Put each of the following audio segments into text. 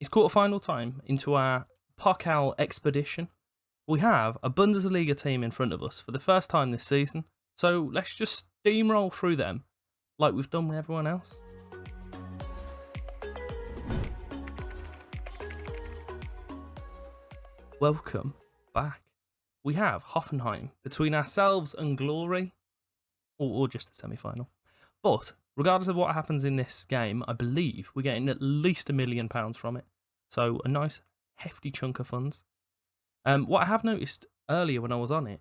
It's quarter-final time into our Pokal expedition. We have a Bundesliga team in front of us for the first time this season, so let's just steamroll through them like we've done with everyone else. Welcome back. We have Hoffenheim between ourselves and glory, or just the semi-final. But regardless of what happens in this game, I believe we're getting at least £1 million from it. So a nice hefty chunk of funds. What I have noticed earlier when I was on it,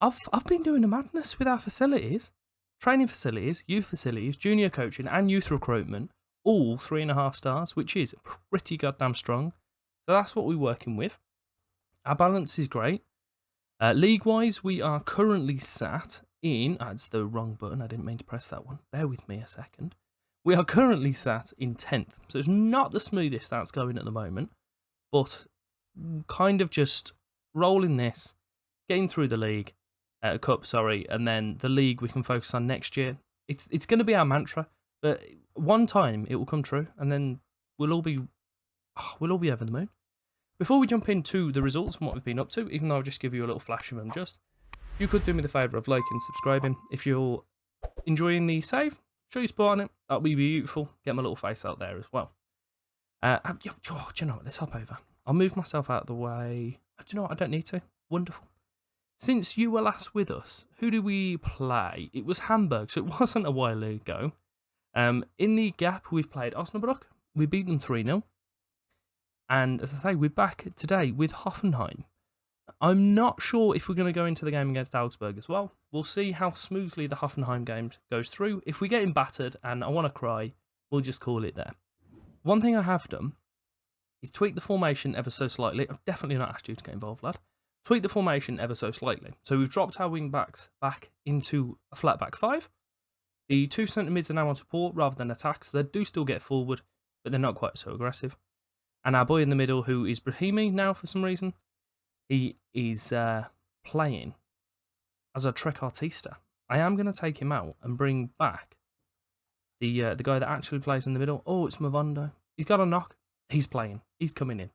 I've been doing a madness with our facilities, training facilities, youth facilities, junior coaching, and youth recruitment, all 3.5 stars, which is pretty goddamn strong. So that's what we're working with. Our balance is great. League-wise, we are currently sat in... That's the wrong button. I didn't mean to press that one. Bear with me a second. We are currently sat in 10th. So it's not the smoothest that's going at the moment. But kind of just rolling this, getting through the league, cup, and then the league we can focus on next year. It's going to be our mantra. But one time it will come true, and then we'll all be over the moon. Before we jump into the results and what we've been up to, even though I'll just give you a little flash of them you could do me the favour of liking and subscribing. If you're enjoying the save, show your support on it. That'll be beautiful. Get my little face out there as well. Do you know what? Let's hop over. I'll move myself out of the way. Do you know what? I don't need to. Wonderful. Since you were last with us, who did we play? It was Hamburg, so it wasn't a while ago. In the gap, we've played Osnabrück. We beat them 3-0. And as I say, we're back today with Hoffenheim. I'm not sure if we're going to go into the game against Augsburg as well. We'll see how smoothly the Hoffenheim game goes through. If we get him battered and I want to cry, we'll just call it there. One thing I have done is tweak the formation ever so slightly. I've definitely not asked you to get involved, lad. Tweak the formation ever so slightly. So we've dropped our wing backs back into a flat back 5. The 2 centre mids are now on support rather than attack, so they do still get forward, but they're not quite so aggressive. And our boy in the middle, who is Brahimi now for some reason, he is playing as a trequartista. I am going to take him out and bring back the guy that actually plays in the middle. Oh, it's Mavondo. He's got a knock. He's playing. He's coming in.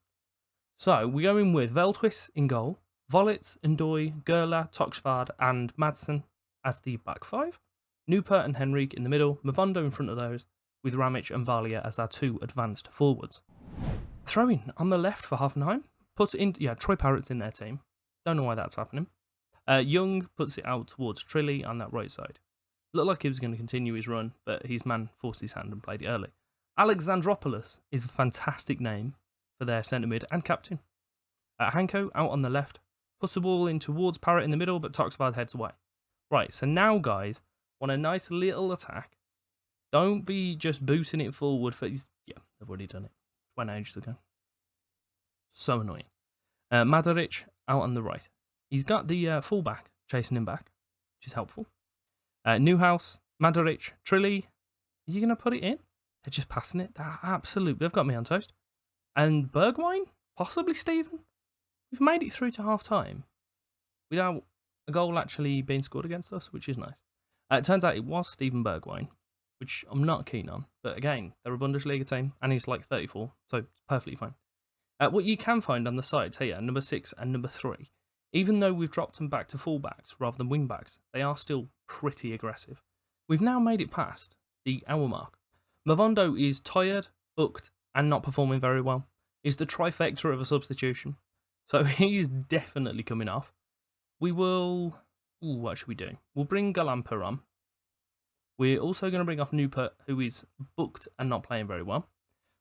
So we're going with Veldhuis in goal, Vollitz, Ndoye, Gerla, Toxvard, and Madsen as the back 5. Newport and Henrique in the middle, Mavondo in front of those, with Ramic and Valia as our 2 advanced forwards. Throwing on the left for Hoffenheim. Troy Parrott's in their team. Don't know why that's happening. Young puts it out towards Trilly on that right side. Looked like he was going to continue his run, but his man forced his hand and played it early. Alexandropoulos is a fantastic name for their centre mid and captain. Hanko out on the left. Puts the ball in towards Parrott in the middle, but Toxvard heads away. Right, so now guys, want a nice little attack. Don't be just booting it forward for... Yeah, they've already done it. Went ages ago. So annoying. Madaric out on the right. He's got the fullback chasing him back, which is helpful. Newhouse, Madaric, Trilly. Are you going to put it in? They're just passing it. They've got me on toast. And Bergwijn? Possibly Stephen? We've made it through to half time without a goal actually being scored against us, which is nice. It turns out it was Stephen Bergwijn, which I'm not keen on. But again, they're a Bundesliga team, and he's like 34, so it's perfectly fine. What you can find on the sides here, number 6 and number 3, even though we've dropped them back to fullbacks rather than wingbacks, they are still pretty aggressive. We've now made it past the hour mark. Mavondo is tired, booked, and not performing very well. He's the trifecta of a substitution, so he is definitely coming off. We will... what should we do? We'll bring Galamper on. We're also going to bring off Newport, who is booked and not playing very well.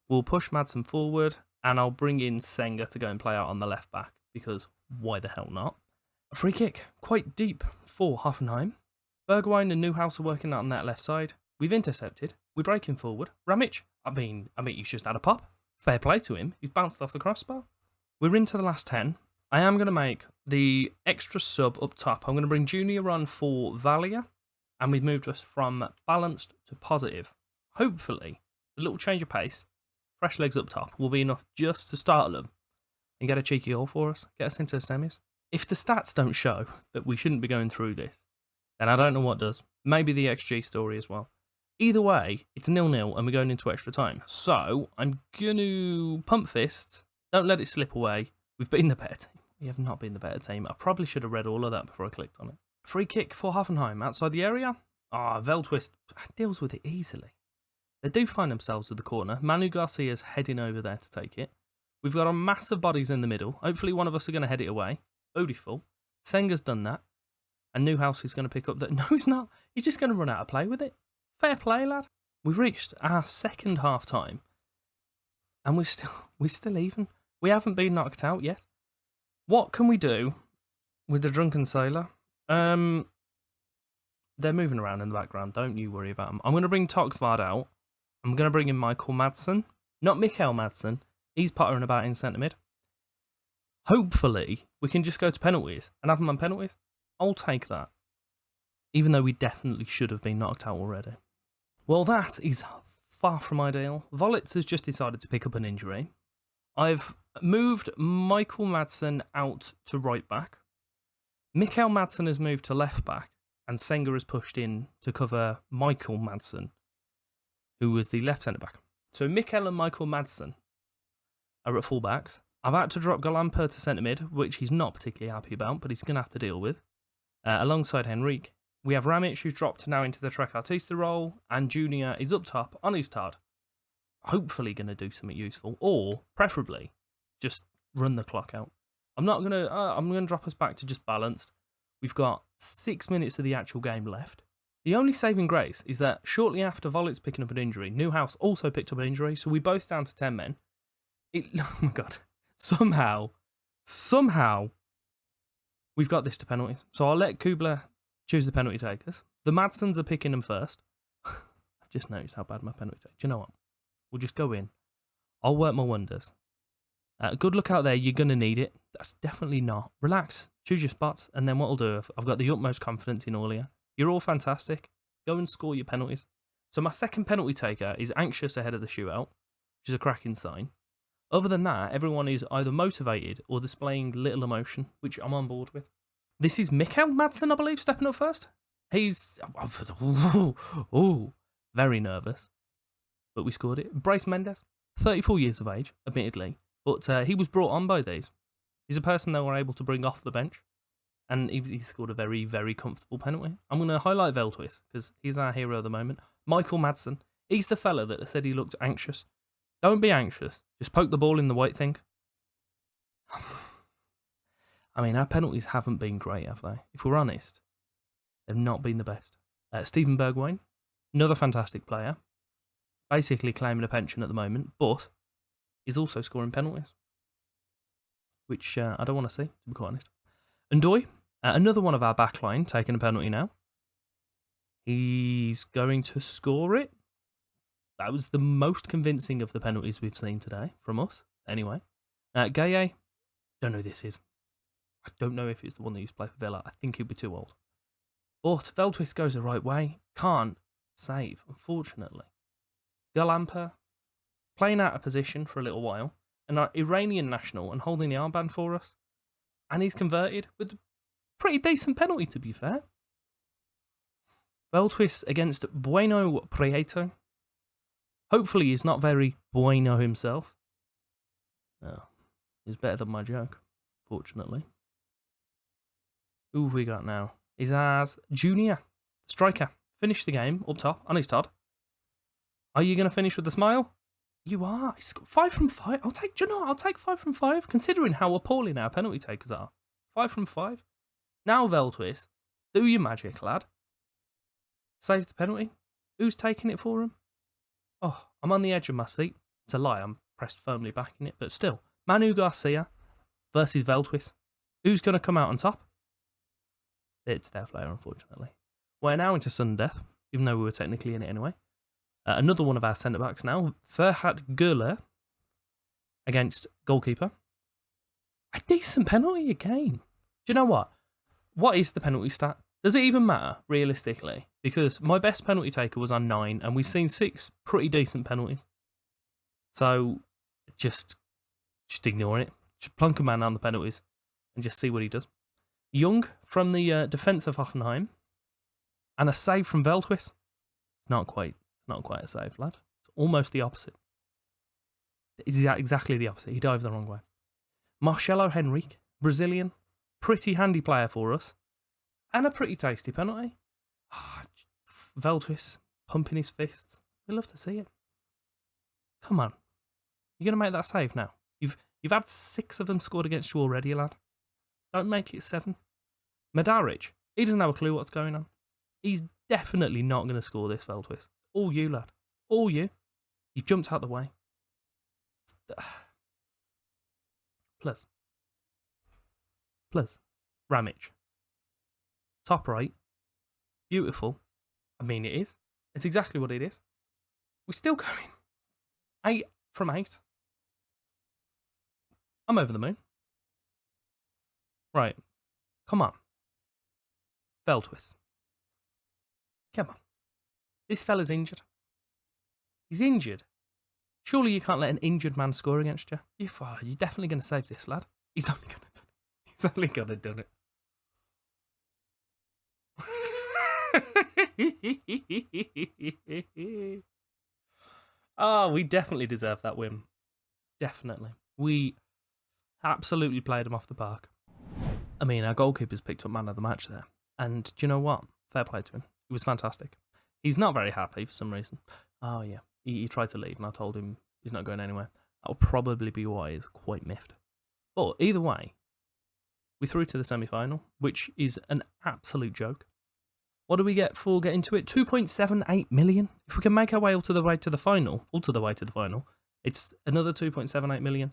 We'll push Madsen forward, and I'll bring in Senga to go and play out on the left back, because why the hell not? A free kick, quite deep for Hoffenheim. Bergwijn and Newhouse are working out on that left side. We've intercepted. We're breaking forward. Ramic, I mean, he's just had a pop. Fair play to him. He's bounced off the crossbar. We're into the last 10. I am going to make the extra sub up top. I'm going to bring Junior on for Valia. And we've moved us from balanced to positive. Hopefully, a little change of pace, fresh legs up top, will be enough just to start them and get a cheeky goal for us, get us into the semis. If the stats don't show that we shouldn't be going through this, then I don't know what does. Maybe the XG story as well. Either way, it's 0-0 and we're going into extra time. So I'm going to pump fists. Don't let it slip away. We've been the better team. We have not been the better team. I probably should have read all of that before I clicked on it. Free kick for Hoffenheim outside the area. Veldwist deals with it easily. They do find themselves with the corner. Manu Garcia's heading over there to take it. We've got a mass of bodies in the middle. Hopefully one of us are going to head it away. Beautiful. Senga's done that. And Newhouse is going to pick up that. No, he's not. He's just going to run out of play with it. Fair play, lad. We've reached our second half time. And we're still even. We haven't been knocked out yet. What can we do with the drunken sailor? They're moving around in the background. Don't you worry about them. I'm going to bring Toxvard out. I'm going to bring in Michael Madsen. Not Mikael Madsen. He's pottering about in centre mid. Hopefully, we can just go to penalties and have them on penalties. I'll take that. Even though we definitely should have been knocked out already. Well, that is far from ideal. Volitz has just decided to pick up an injury. I've moved Michael Madsen out to right back. Mikael Madsen has moved to left back. And Senga has pushed in to cover Michael Madsen, who was the left centre back. So Mikael and Michael Madsen are at full backs. I've had to drop Galamper to centre mid, which he's not particularly happy about, but he's going to have to deal with. Alongside Henrique, we have Ramic, who's dropped now into the Trequartista role, and Junior is up top on his Todd. Hopefully going to do something useful, or preferably just run the clock out. I'm going to drop us back to just balanced. We've got 6 minutes of the actual game left. The only saving grace is that shortly after Volitz picking up an injury, Newhouse also picked up an injury, so we're both down to 10 men. Oh my god. Somehow, we've got this to penalties. So I'll let Kubler choose the penalty takers. The Madsens are picking them first. I've just noticed how bad my penalty take. Do you know what? We'll just go in. I'll work my wonders. Good luck out there. You're going to need it. That's definitely not. Relax. Choose your spots. And then what I'll do, I've got the utmost confidence in all of you. You're all fantastic. Go and score your penalties. So my second penalty taker is anxious ahead of the shootout, which is a cracking sign. Other than that, everyone is either motivated or displaying little emotion, which I'm on board with. This is Mikael Madsen, I believe, stepping up first. He's very nervous. But we scored it. Bryce Mendes, 34 years of age, admittedly. But he was brought on by these. He's a person they were able to bring off the bench. And he scored a very, very comfortable penalty. I'm going to highlight Veldhuis, because he's our hero at the moment. Michael Madsen. He's the fella that said he looked anxious. Don't be anxious. Just poke the ball in the white thing. I mean, our penalties haven't been great, have they? If we're honest, they've not been the best. Steven Bergwijn, another fantastic player. Basically claiming a pension at the moment, but is also scoring penalties. Which I don't want to see, to be quite honest. Ndoye, another one of our backline, taking a penalty now. He's going to score it. That was the most convincing of the penalties we've seen today from us. Anyway, Gaye, don't know who this is. I don't know if it's the one that used to play for Villa. I think he'd be too old. But Veldhuis goes the right way. Can't save, unfortunately. Galamper, playing out of position for a little while. An Iranian national and holding the armband for us. And he's converted with a pretty decent penalty, to be fair. Veldhuis against Bueno Prieto. Hopefully he's not very bueno himself. No, he's better than my joke, fortunately. Who have we got now? He's as Junior, striker. Finished the game up top on his Todd. Are you going to finish with a smile? You are. He's got 5 from 5. I'll take 5 from 5, considering how appalling our penalty takers are. 5 from 5. Now, Veldhuis, do your magic, lad. Save the penalty. Who's taking it for him? Oh, I'm on the edge of my seat. It's a lie. I'm pressed firmly back in it, but still. Manu Garcia versus Veldhuis. Who's going to come out on top? It's their player, unfortunately. We're now into sudden death, even though we were technically in it anyway. Another one of our centre-backs now, Ferhat Güler, against goalkeeper. A decent penalty again. Do you know what? What is the penalty stat? Does it even matter, realistically? Because my best penalty taker was on 9, and we've seen 6 pretty decent penalties. So, just ignore it. Just plunk a man on the penalties, and just see what he does. Young from the defence of Hoffenheim, and a save from Veldhuis. Not quite not quite a save, lad. It's almost the opposite. It's exactly the opposite. He dived the wrong way. Marcelo Henrique, Brazilian, pretty handy player for us, and a pretty tasty penalty. Veltwis pumping his fists. We love to see it. Come on, you're gonna make that save now. You've had 6 of them scored against you already, lad. Don't make it 7. Madaric, he doesn't have a clue what's going on. He's definitely not going to score this, Veltwis. All you, lad. All you. You've jumped out the way. Plus. Ramic. Top right. Beautiful. I mean, it is. It's exactly what it is. We're still going. 8 from 8. I'm over the moon. Right. Come on. Veltwis. Come on. This fella's injured. He's injured. Surely you can't let an injured man score against you. You're definitely going to save this, lad. He's only going to do it. He's only going to do it. Oh, we definitely deserve that win. Definitely. We absolutely played him off the park. I mean, our goalkeeper's picked up man of the match there. And do you know what? Fair play to him. It was fantastic. He's not very happy for some reason. Oh, yeah. He tried to leave, and I told him he's not going anywhere. That'll probably be why he's quite miffed. But either way, we through to the semi-final, which is an absolute joke. What do we get for getting to it? 2.78 million. If we can make our way all the way to the final, it's another 2.78 million.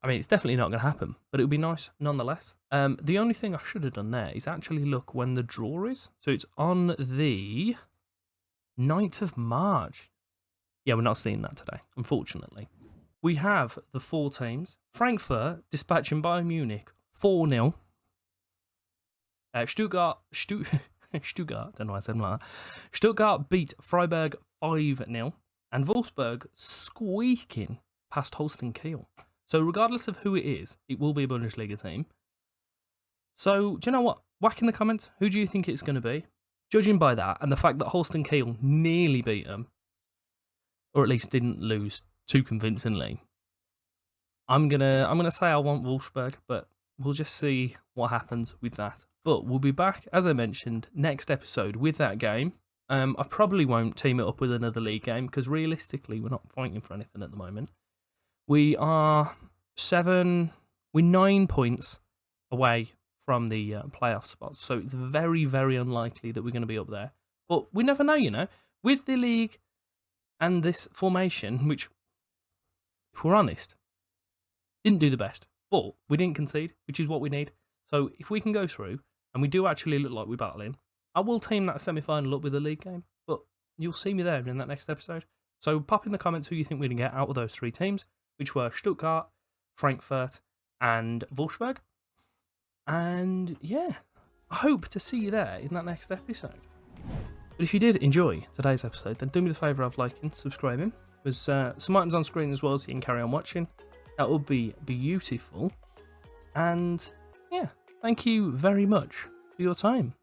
I mean, it's definitely not going to happen, but it would be nice nonetheless. The only thing I should have done there is actually look when the draw is. So it's on the 9th of March. Yeah, we're not seeing that today, unfortunately. We have the 4 teams. Frankfurt dispatching Bayern Munich 4-0. Stuttgart, don't know why I said like that. Stuttgart beat Freiburg 5-0. And Wolfsburg squeaking past Holstein Kiel. So regardless of who it is, it will be a Bundesliga team. So, do you know what? Whack in the comments, who do you think it's going to be? Judging by that, and the fact that Holstein Kiel nearly beat them, or at least didn't lose too convincingly, I'm gonna say I want Wolfsburg, but we'll just see what happens with that. But we'll be back, as I mentioned, next episode with that game. I probably won't team it up with another league game, because realistically, we're not fighting for anything at the moment. We're 9 points away from the playoff spots, so it's very, very unlikely that we're going to be up there. But we never know, you know. With the league and this formation, which, if we're honest, didn't do the best, but we didn't concede, which is what we need. So if we can go through, and we do actually look like we're battling, I will team that semi-final up with a league game, but you'll see me there in that next episode. So pop in the comments who you think we're going to get out of those 3 teams, which were Stuttgart, Frankfurt, and Wolfsburg. And yeah, I hope to see you there in that next episode. But if you did enjoy today's episode, then do me the favour of liking, subscribing. There's some items on screen as well, so you can carry on watching. That would be beautiful. And yeah, thank you very much for your time.